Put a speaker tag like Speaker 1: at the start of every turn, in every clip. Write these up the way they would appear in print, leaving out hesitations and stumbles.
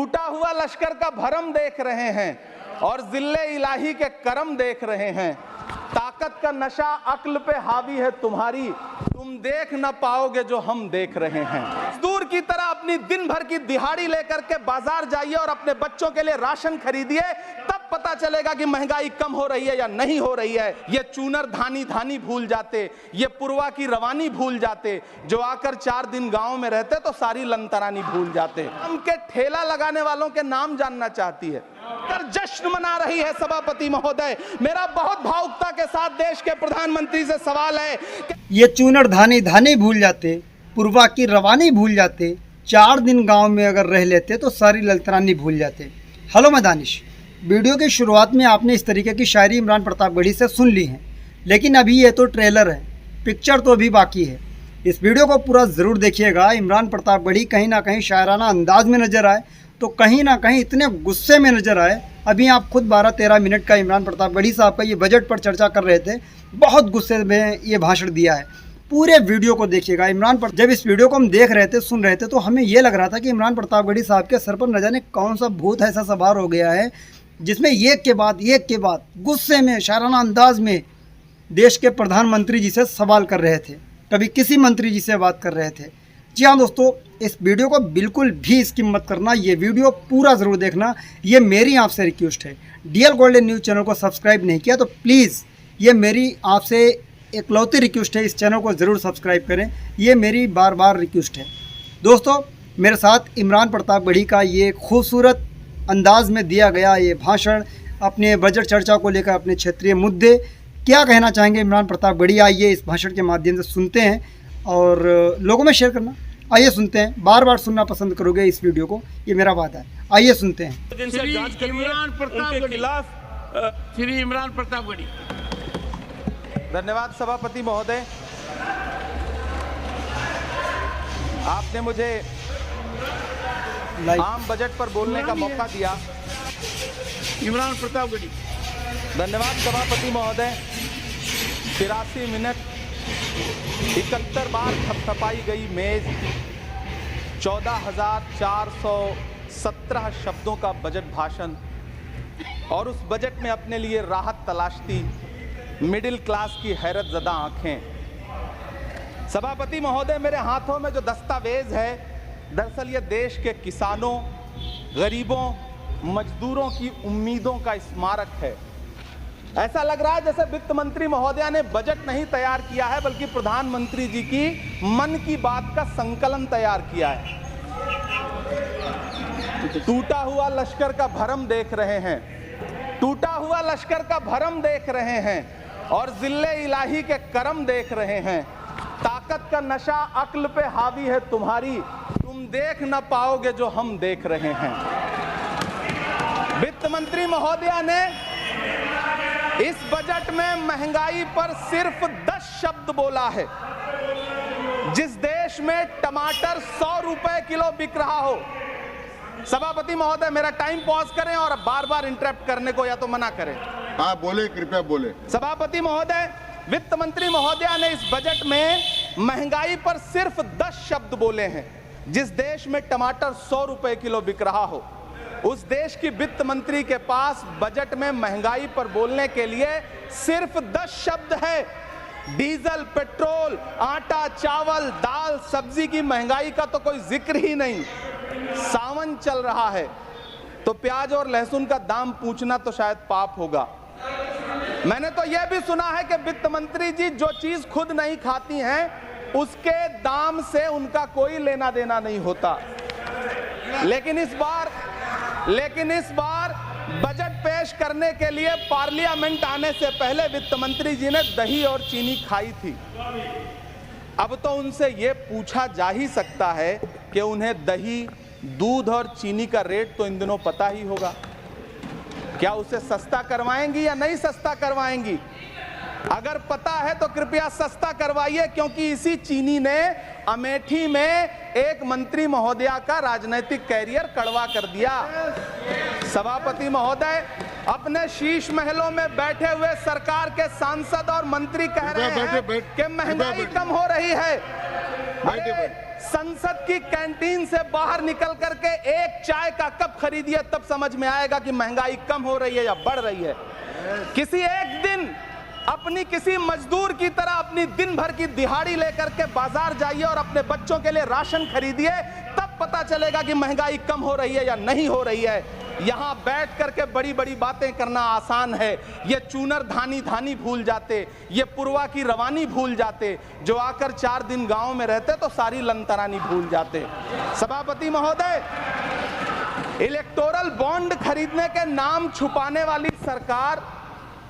Speaker 1: टूटा हुआ लश्कर का भरम देख रहे हैं और जिल्ले इलाही के करम देख रहे हैं। ताकत का नशा अक्ल पे हावी है तुम्हारी, तुम देख न पाओगे जो हम देख रहे हैं। मजदूर की तरह अपनी दिन भर की दिहाड़ी लेकर के बाजार जाइए और अपने बच्चों के लिए राशन खरीदिए, तब पता चलेगा कि महंगाई कम हो रही है या नहीं हो रही है। ये चूनर धानी धानी भूल जाते, ये पुरवा की रवानी भूल जाते, जो आकर 4 दिन गांव में रहते तो सारी लंतरानी भूल जाते। उनके ठेला लगाने वालों के नाम जानना चाहती है, जश्न मना रही है सभापति महोदय। मेरा बहुत भावुकता के साथ देश के प्रधानमंत्री से सवाल है,
Speaker 2: ये चूनर धानी धानी भूल जाते, पुरवा की रवानी भूल जाते, 4 दिन गांव में अगर रह लेते तो सारी ललतरानी भूल जाते। हेलो मैं दानिश। वीडियो की शुरुआत में आपने इस तरीके की शायरी इमरान प्रतापगढ़ी से सुन ली है, लेकिन अभी ये तो ट्रेलर है, पिक्चर तो अभी बाकी है। इस वीडियो को पूरा ज़रूर देखिएगा। इमरान प्रतापगढ़ी कहीं ना कहीं शायराना अंदाज में नज़र आए तो कहीं ना कहीं इतने गुस्से में नज़र आए। अभी आप खुद 12-13 मिनट का इमरान प्रतापगढ़ी साहब का ये बजट पर चर्चा कर रहे थे, बहुत गुस्से में ये भाषण दिया है। पूरे वीडियो को देखिएगा। जब इस वीडियो को हम देख रहे थे, सुन रहे थे, तो हमें ये लग रहा था कि इमरान प्रतापगढ़ी साहब के सर पर न जाने कौन सा भूत ऐसा सवार हो गया है, जिसमें एक के बाद गुस्से में शायराना अंदाज में देश के प्रधानमंत्री जी से सवाल कर रहे थे, कभी किसी मंत्री जी से बात कर रहे थे। जी हाँ दोस्तों, इस वीडियो को बिल्कुल भी स्किप मत करना, ये वीडियो पूरा ज़रूर देखना। ये मेरी आपसे रिक्वेस्ट है। डीएल गोल्डन न्यूज़ चैनल को सब्सक्राइब नहीं किया तो प्लीज़, ये मेरी आपसे इकलौती रिक्वेस्ट है, इस चैनल को ज़रूर सब्सक्राइब करें। ये मेरी बार बार रिक्वेस्ट है। दोस्तों, मेरे साथ इमरान प्रतापगढ़ी का ये खूबसूरत अंदाज में दिया गया ये भाषण, अपने बजट चर्चा को लेकर अपने क्षेत्रीय मुद्दे क्या कहना चाहेंगे इमरान प्रतापगढ़ी, आइए इस भाषण के माध्यम से सुनते हैं और लोगों में शेयर करना। आइए सुनते हैं। बार बार सुनना पसंद करोगे इस वीडियो को, ये मेरा वादा है। आइए सुनते हैं।
Speaker 3: श्री इमरान प्रतापगढ़ी।
Speaker 1: धन्यवाद सभापति महोदय, आपने मुझे आम बजट पर बोलने का मौका दिया।
Speaker 3: इमरान प्रतापगढ़ी।
Speaker 1: धन्यवाद सभापति महोदय। 83 मिनट 71 बार थपथपाई गई मेज, 14,417 शब्दों का बजट भाषण, और उस बजट में अपने लिए राहत तलाशती मिडिल क्लास की हैरतज़दा आंखें। सभापति महोदय, मेरे हाथों में जो दस्तावेज है, दरअसल ये देश के किसानों, गरीबों, मजदूरों की उम्मीदों का स्मारक है। ऐसा लग रहा है जैसे वित्त मंत्री महोदया ने बजट नहीं तैयार किया है, बल्कि प्रधानमंत्री जी की मन की बात का संकलन तैयार किया है। टूटा हुआ लश्कर का भरम देख रहे हैं, टूटा हुआ लश्कर का भरम देख रहे हैं और जिल्ले इलाही के करम देख रहे हैं। ताकत का नशा अक्ल पे हावी है तुम्हारी, तुम देख न पाओगे जो हम देख रहे हैं। वित्त मंत्री महोदया ने इस बजट में महंगाई पर सिर्फ 10 शब्द बोला है। जिस देश में टमाटर 100 रुपए किलो बिक रहा हो। सभापति महोदय, मेरा टाइम पॉज करें और बार बार इंटरप्ट करने को या तो मना करें।
Speaker 4: हाँ बोले, कृपया बोले।
Speaker 1: सभापति महोदय, वित्त मंत्री महोदया ने इस बजट में महंगाई पर सिर्फ 10 शब्द बोले हैं। जिस देश में टमाटर 100 रुपए किलो बिक रहा हो, उस देश की वित्त मंत्री के पास बजट में महंगाई पर बोलने के लिए सिर्फ 10 शब्द है। डीजल, पेट्रोल, आटा, चावल, दाल, सब्जी की महंगाई का तो कोई जिक्र ही नहीं। सावन चल रहा है तो प्याज और लहसुन का दाम पूछना तो शायद पाप होगा। मैंने तो यह भी सुना है कि वित्त मंत्री जी जो चीज खुद नहीं खाती हैं, उसके दाम से उनका कोई लेना देना नहीं होता। लेकिन इस बार बजट पेश करने के लिए पार्लियामेंट आने से पहले वित्त मंत्री जी ने दही और चीनी खाई थी। अब तो उनसे यह पूछा जा ही सकता है कि उन्हें दही, दूध और चीनी का रेट तो इन दिनों पता ही होगा। क्या उसे सस्ता करवाएंगी या नहीं सस्ता करवाएंगी? अगर पता है तो कृपया सस्ता करवाइए, क्योंकि इसी चीनी ने अमेठी में एक मंत्री महोदया का राजनीतिक कैरियर कड़वा कर दिया। सभापति महोदय, अपने शीश महलों में बैठे हुए सरकार के सांसद और मंत्री कह रहे हैं कि महंगाई कम हो रही है। संसद की कैंटीन से बाहर निकल करके एक चाय का कप खरीदिए, तब समझ में आएगा कि महंगाई कम हो रही है या बढ़ रही है। किसी एक दिन अपनी किसी मजदूर की तरह अपनी दिन भर की दिहाड़ी लेकर के बाजार जाइए और अपने बच्चों के लिए राशन खरीदिए, तब पता चलेगा कि महंगाई कम हो रही है या नहीं हो रही है। यहां बैठ करके बड़ी बड़ी बातें करना आसान है। ये चूनर धानी धानी भूल जाते, ये पुरवा की रवानी भूल जाते, जो आकर 4 दिन गांव में रहते तो सारी लंतरानी भूल जाते। सभापति महोदय, इलेक्टोरल बॉन्ड खरीदने के नाम छुपाने वाली सरकार,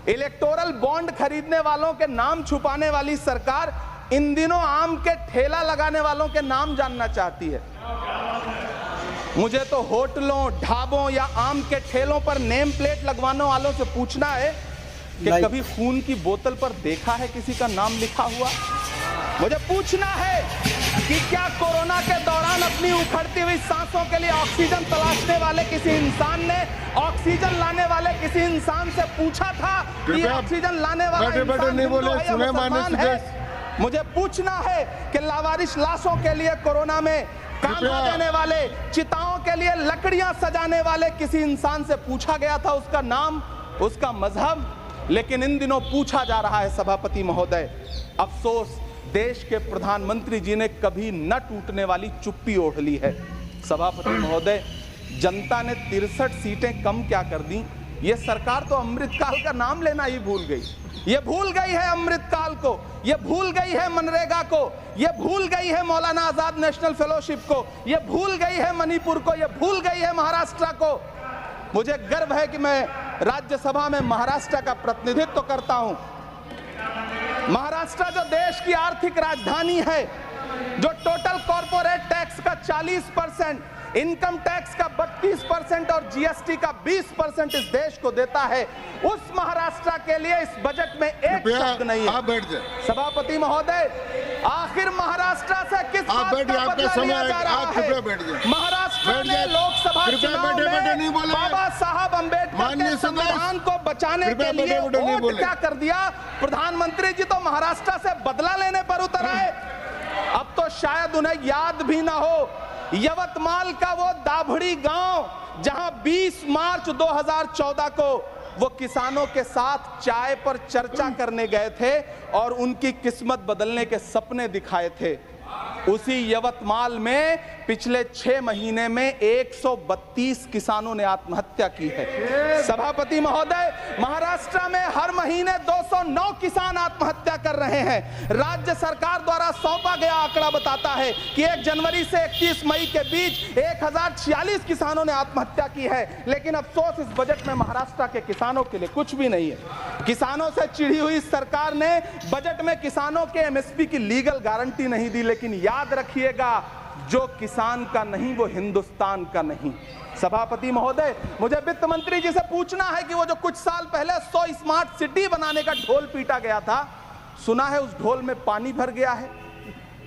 Speaker 1: इलेक्टोरल बॉन्ड खरीदने वालों के नाम छुपाने वाली सरकार इन दिनों आम के ठेला लगाने वालों के नाम जानना चाहती है। मुझे तो होटलों, ढाबों या आम के ठेलों पर नेम प्लेट लगवाने वालों से पूछना है कि कभी खून की बोतल पर देखा है किसी का नाम लिखा हुआ? मुझे पूछना है कि क्या कोरोना के दौरान अपनी उखड़ती हुई सांसों के लिए ऑक्सीजन तलाशने वाले किसी इंसान ने ऑक्सीजन लाने वाले किसी इंसान से पूछा था कि ऑक्सीजन लाने वाला इंसान हिंदू है या मुसलमान है? मुझे पूछना है कि लावारिश लाशों के लिए कोरोना में कांधा देने वाले, चिताओं के लिए लकड़ियां सजाने वाले किसी इंसान से पूछा गया था उसका नाम, उसका मजहब? लेकिन इन दिनों पूछा जा रहा है। सभापति महोदय, अफसोस देश के प्रधानमंत्री जी ने कभी न टूटने वाली चुप्पी ओढ़ ली है। सभापति महोदय, जनता ने 63 सीटें कम क्या कर दी? ये सरकार तो अमृतकाल का नाम लेना ही भूल गई। ये भूल गई है अमृतकाल को, ये भूल गई है मनरेगा को, ये भूल गई है मौलाना आजाद नेशनल फेलोशिप को, ये भूल गई है मणिपुर को, ये भूल गई है महाराष्ट्र को। मुझे गर्व है कि मैं राज्यसभा में महाराष्ट्र का प्रतिनिधित्व करता हूं। महाराष्ट्र जो देश की आर्थिक राजधानी है, जो टोटल कॉर्पोरेट टैक्स का 40%, इनकम टैक्स का 32% और जीएसटी का 20% इस देश को देता है, उस महाराष्ट्र के लिए इस बजट में एक शब्द नहीं है।
Speaker 4: बैठ जाए
Speaker 1: सभापति महोदय, आखिर महाराष्ट्र से किस बात का बदला लिया जा रहा है? महाराष्ट्र ने लोकसभा चुनाव में बाबा साहब अम्बेडकर के संविधान को बचाने के लिए वोट क्या कर दिया? प्रधानमंत्री जी तो महाराष्ट्र से बदला लेने पर उतर आए। अब तो शायद उन्हें याद भी ना हो यवतमाल का वो दाभड़ी गांव जहां 20 मार्च 2014 को वो किसानों के साथ चाय पर चर्चा करने गए थे और उनकी किस्मत बदलने के सपने दिखाए थे। उसी यवतमाल में पिछले 6 महीने में 132 किसानों ने आत्महत्या की है। सभापति महोदय, महाराष्ट्र में हर महीने 209 किसान आत्महत्या कर रहे हैं। राज्य सरकार द्वारा सौंपा गया आंकड़ा बताता है कि 1 जनवरी से 31 मई के बीच 1046 किसानों ने आत्महत्या की है। लेकिन अफसोस, इस बजट में महाराष्ट्र के किसानों के लिए कुछ भी नहीं है। किसानों से चिढ़ी हुई सरकार ने बजट में किसानों के एमएसपी की लीगल गारंटी नहीं दी। लेकिन याद रखिएगा, जो किसान का नहीं वो हिंदुस्तान का नहीं। सभापति महोदय, मुझे वित्त मंत्री जी से पूछना है कि वो जो कुछ साल पहले 100 स्मार्ट सिटी बनाने का ढोल पीटा गया था, सुना है उस ढोल में पानी भर गया है,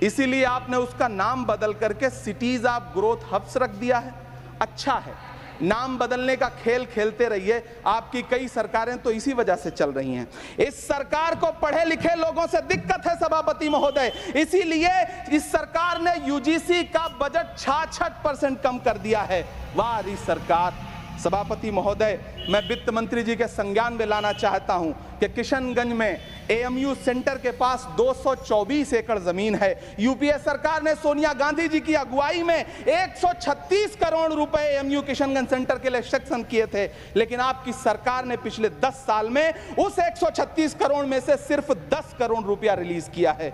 Speaker 1: इसीलिए आपने उसका नाम बदल करके सिटीज ऑफ ग्रोथ हब्स रख दिया है। अच्छा है, नाम बदलने का खेल खेलते रहिए। आपकी कई सरकारें तो इसी वजह से चल रही हैं। इस सरकार को पढ़े लिखे लोगों से दिक्कत है सभापति महोदय, इसीलिए इस सरकार ने यूजीसी का बजट 66% कम कर दिया है। वाह इस सरकार। सभापति महोदय, मैं वित्त मंत्री जी के संज्ञान में लाना चाहता हूं कि किशनगंज में एएमयू सेंटर के पास 224 एकड़ जमीन है। यूपीए सरकार ने सोनिया गांधी जी की अगुवाई में 136 करोड़ रुपए एएमयू किशनगंज सेंटर के लिए सेक्शन किए थे। लेकिन आपकी सरकार ने पिछले 10 साल में उस 136 करोड़ में से सिर्फ 10 करोड़ रुपया रिलीज किया है।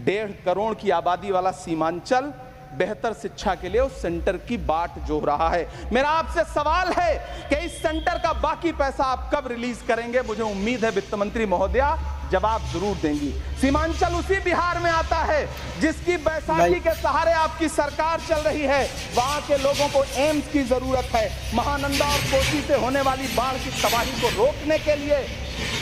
Speaker 1: 1.5 करोड़ की आबादी वाला सीमांचल बेहतर शिक्षा के लिए उस सेंटर की बाट जोह रहा है। मेरा आपसे सवाल है कि इस सेंटर का बाकी पैसा आप कब रिलीज करेंगे? मुझे उम्मीद है वित्त मंत्री महोदया जवाब जरूर देंगी। सीमांचल उसी बिहार में आता है जिसकी बैसाखी के सहारे आपकी सरकार चल रही है। वहां के लोगों को एम्स की जरूरत है। महानंदा और कोसी से होने वाली बाढ़ की तबाही को रोकने के लिए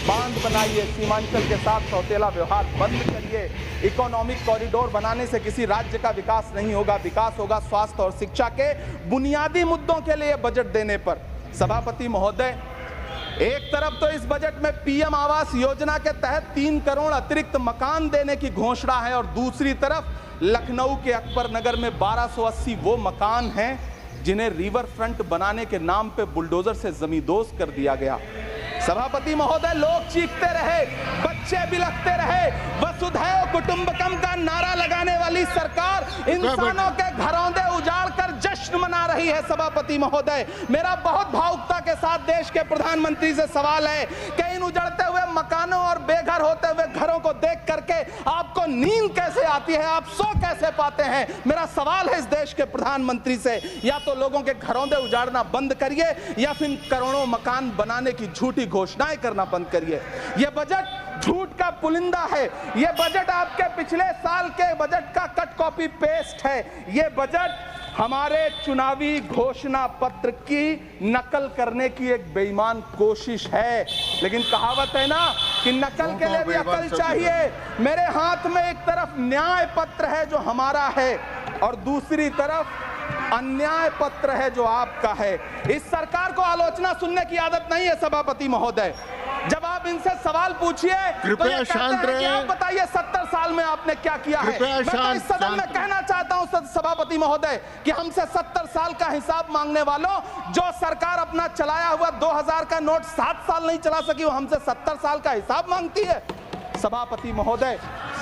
Speaker 1: बांध बनाइए, सीमांचल के साथ सौतेला व्यवहार बंद करिए। इकोनॉमिक कॉरिडोर बनाने से किसी राज्य का विकास नहीं होगा। विकास होगा स्वास्थ्य और शिक्षा के बुनियादी मुद्दों के लिए बजट देने पर। सभापति महोदय, एक तरफ तो इस बजट में पीएम आवास योजना के तहत 3 करोड़ अतिरिक्त मकान देने की घोषणा है और दूसरी तरफ लखनऊ के अकबर नगर में 1280 वो मकान हैं जिन्हें रिवर फ्रंट बनाने के नाम पे बुलडोजर से जमींदोज कर दिया गया। सभापति महोदय, लोग चीखते रहे, बच्चे बिलखते रहे, वसुधैव कुटुंबकम का नारा लगाने वाली सरकार इंसानों के घरौंदे उजाड़ कर जश्न मना रही है। सभापति महोदय, मेरा बहुत भावुकता के साथ देश के प्रधानमंत्री से सवाल है कि इन उजड़ते हुए मकानों और बेघर होते हुए घरों को देख करके आपको नींद कैसे आती है, आप सो कैसे पाते हैं? मेरा सवाल है इस देश के प्रधानमंत्री से, या तो लोगों के घरौंदे उजाड़ना बंद करिए या फिर करोड़ों मकान बनाने की झूठी घोषणाएं करना बंद करिए। यह बजट झूठ का पुलिंदा है। यह बजट आपके पिछले साल के बजट का कट कॉपी पेस्ट है। यह बजट हमारे चुनावी घोषणा पत्र की नकल करने की एक बेईमान कोशिश है। लेकिन कहावत है ना कि नकल के लिए भी अकल चाहिए। मेरे हाथ में एक तरफ न्याय पत्र है जो हमारा है और दूसरी तरफ अन्याय पत्र है जो आपका है। इस सरकार को आलोचना सुनने की आदत नहीं है सभापति महोदय। जब आप इनसे सवाल पूछिए तो ये
Speaker 4: शांत
Speaker 1: कहते हैं कि
Speaker 4: रहे।
Speaker 1: आप बताइए 70 साल में आपने क्या किया है। मैं तो इस सदन में कहना चाहता हूं सभापति महोदय कि हमसे 70 साल का हिसाब मांगने वालों, जो सरकार अपना चलाया हुआ 2000 का नोट 7 साल नहीं चला सकी, वो हमसे 70 साल का हिसाब मांगती है। सभापति महोदय,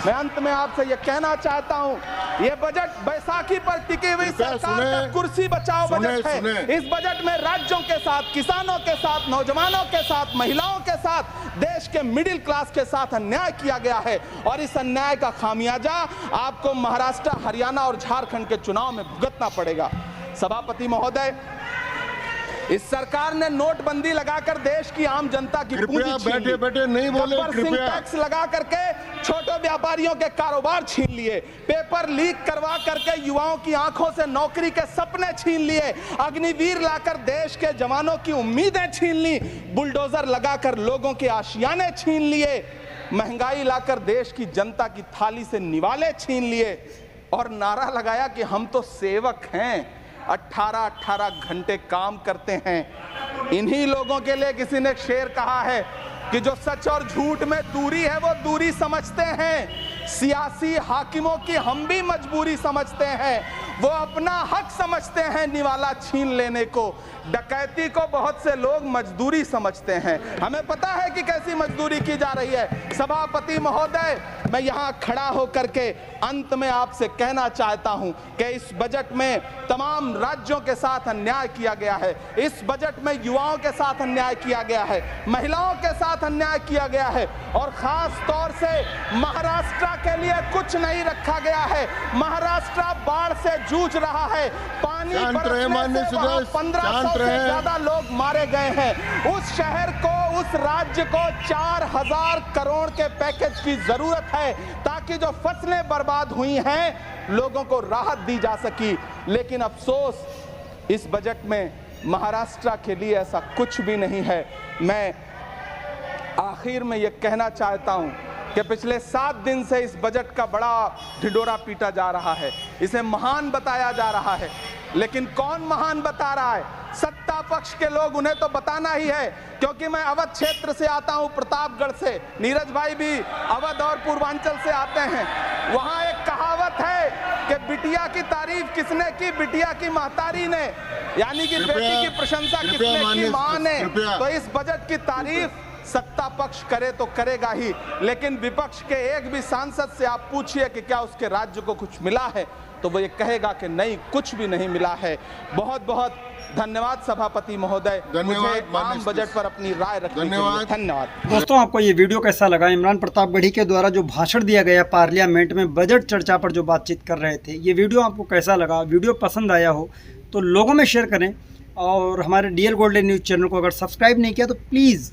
Speaker 1: मैं अंत में आपसे यह कहना चाहता हूं, यह बजट बैसाखी पर टिकी हुई सरकार का कुर्सी बचाओ बजट है। इस बजट में राज्यों के साथ, किसानों के साथ, नौजवानों के साथ, महिलाओं के साथ, देश के मिडिल क्लास के साथ अन्याय किया गया है और इस अन्याय का खामियाजा आपको महाराष्ट्र, हरियाणा और झारखंड के चुनाव में भुगतना पड़ेगा। सभापति महोदय, इस सरकार ने नोटबंदी लगाकर देश की आम जनता की पूंजी छीन ली।
Speaker 4: बैठे नहीं बोले,
Speaker 1: गब्बर सिंह टैक्स लगा करके छोटे व्यापारियों के कारोबार छीन लिए, पेपर लीक करवा करके युवाओं की आंखों से नौकरी के सपने छीन लिए, अग्निवीर लाकर देश के जवानों की उम्मीदें छीन ली, बुलडोजर लगाकर लोगों के आशियाने छीन लिए, महंगाई लाकर देश की जनता की थाली से निवाले छीन लिए और नारा लगाया कि हम तो सेवक हैं, 18-18 घंटे काम करते हैं। इन्हीं लोगों के लिए किसी ने शेर कहा है कि जो सच और झूठ में दूरी है वो दूरी समझते हैं। सियासी हाकिमों की हम भी मजबूरी समझते हैं, वो अपना हक समझते हैं निवाला छीन लेने को। डकैती को बहुत से लोग मजदूरी समझते हैं। हमें पता है कि कैसी मजदूरी की जा रही है। सभापति महोदय, मैं यहाँ खड़ा होकर के अंत में आपसे कहना चाहता हूँ कि इस बजट में तमाम राज्यों के साथ अन्याय किया गया है। इस बजट में युवाओं के साथ अन्याय किया गया है, महिलाओं के साथ अन्याय किया गया है और खास तौर से महाराष्ट्र के लिए कुछ नहीं रखा गया है। महाराष्ट्र बाढ़ से जूझ रहा है, पानी बरसने से वहां 1500 से ज्यादा लोग मारे गए हैं। उस शहर को, उस राज्य को 4000 करोड़ के पैकेज की जरूरत है ताकि जो फसलें बर्बाद हुई हैं लोगों को राहत दी जा सकी। लेकिन अफसोस, इस बजट में महाराष्ट्र के लिए ऐसा कुछ भी नहीं है। मैं आखिर में यह कहना चाहता हूं कि पिछले 7 दिन से इस बजट का बड़ा ढिंढोरा पीटा जा रहा है, इसे महान बताया जा रहा है। लेकिन कौन महान बता रहा है? सत्ता पक्ष के लोग, उन्हें तो बताना ही है। क्योंकि मैं अवध क्षेत्र से आता हूं, प्रतापगढ़ से, नीरज भाई भी अवध और पूर्वांचल से आते हैं। वहां एक कहावत है कि बिटिया की तारीफ किसने की? बिटिया की महतारी ने, यानी कि बेटी की प्रशंसा किसने की? मां ने। तो इस बजट की तारीफ सत्ता पक्ष करे तो करेगा ही, लेकिन विपक्ष के एक भी सांसद से आप पूछिए कि क्या उसके राज्य को कुछ मिला है, तो वो ये कहेगा कि नहीं, कुछ भी नहीं मिला है। बहुत बहुत धन्यवाद सभापति महोदय, मुझे आम बजट पर अपनी राय रखने के लिए धन्यवाद।
Speaker 2: दोस्तों, आपको ये वीडियो कैसा लगा? इमरान प्रतापगढ़ी के द्वारा जो भाषण दिया गया पार्लियामेंट में बजट चर्चा पर जो बातचीत कर रहे थे, ये वीडियो आपको कैसा लगा? वीडियो पसंद आया हो तो लोगों में शेयर करें और हमारे डीएल गोल्डन न्यूज़ चैनल को अगर सब्सक्राइब नहीं किया तो please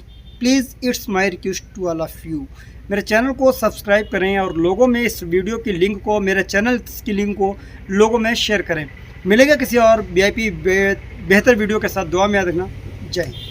Speaker 2: it's my request to all of you, मेरे चैनल को सब्सक्राइब करें और लोगों में इस वीडियो की लिंक को, मेरे चैनल की लिंक को लोगों में शेयर करें। मिलेगा किसी और VIP बेहतर वीडियो के साथ। दुआ में याद रखना। जय हिंद।